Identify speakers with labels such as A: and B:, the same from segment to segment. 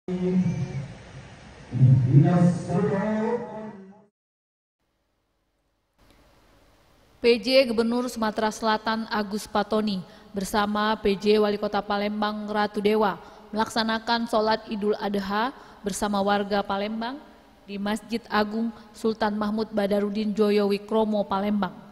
A: PJ Gubernur Sumatera Selatan Agus Patoni bersama PJ Wali Kota Palembang Ratu Dewa melaksanakan sholat Idul Adha bersama warga Palembang di Masjid Agung Sultan Mahmud Badarudin Joyo Wikromo, Palembang.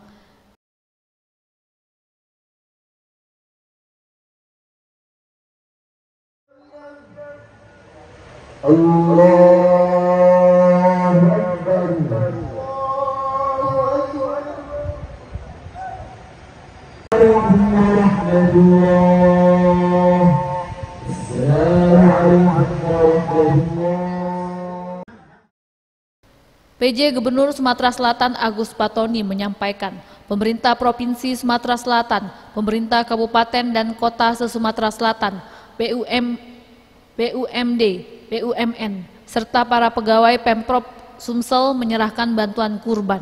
A: PJ Gubernur Sumatera Selatan Agus Patoni menyampaikan, pemerintah Provinsi Sumatera Selatan, pemerintah Kabupaten dan Kota se-Sumatera Selatan, BUMD, BUMN, serta para pegawai Pemprov Sumsel menyerahkan bantuan kurban.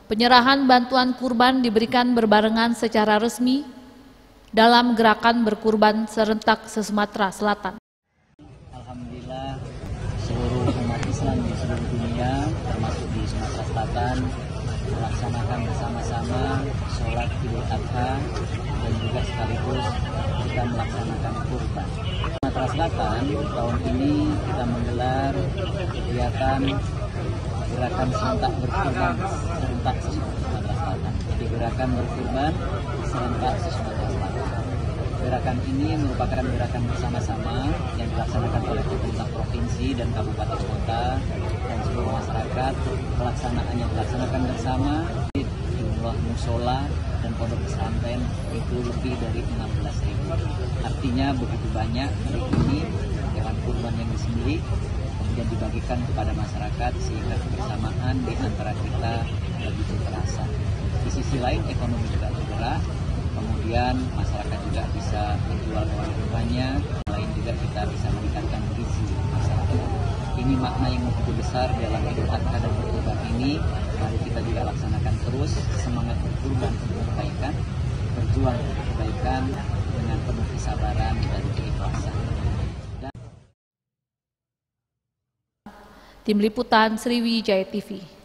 A: Penyerahan bantuan kurban diberikan berbarengan secara resmi dalam gerakan berkurban serentak se-Sumatera Selatan.
B: Alhamdulillah, seluruh umat Islam di seluruh dunia, termasuk di Sumatera Selatan, melaksanakan bersama-sama sholat Idul Adha dan juga sekaligus kita melaksanakan kurban. Sumatera Selatan tahun ini kita menggelar kegiatan gerakan serentak berkurban serentak se-Sumatera Selatan. Jadi gerakan berkurban serentak se-Sumatera Selatan. Gerakan ini merupakan gerakan bersama-sama yang dilaksanakan oleh pemerintah provinsi dan kabupaten kota dan seluruh masyarakat. Pelaksanaannya dilaksanakan bersama di jumlah musola dan pondok pesantren itu lebih dari 16.000. Artinya begitu banyak hari ini hewan kurban yang disembelih kemudian dibagikan kepada masyarakat sehingga kebersamaan di antara kita begitu terasa. Di sisi lain ekonomi juga bergerak. Kemudian masyarakat juga bisa menjual hewan kurbannya, lain juga kita bisa meningkatkan gizi masyarakat. Ini makna yang begitu besar dalam Idul Adha dan berkurban ini. Mari kita juga laksanakan terus semangat berkurban untuk kebaikan, berjuang untuk kebaikan dengan penuh kesabaran dan keikhlasan.
A: Tim Liputan Sriwijaya TV.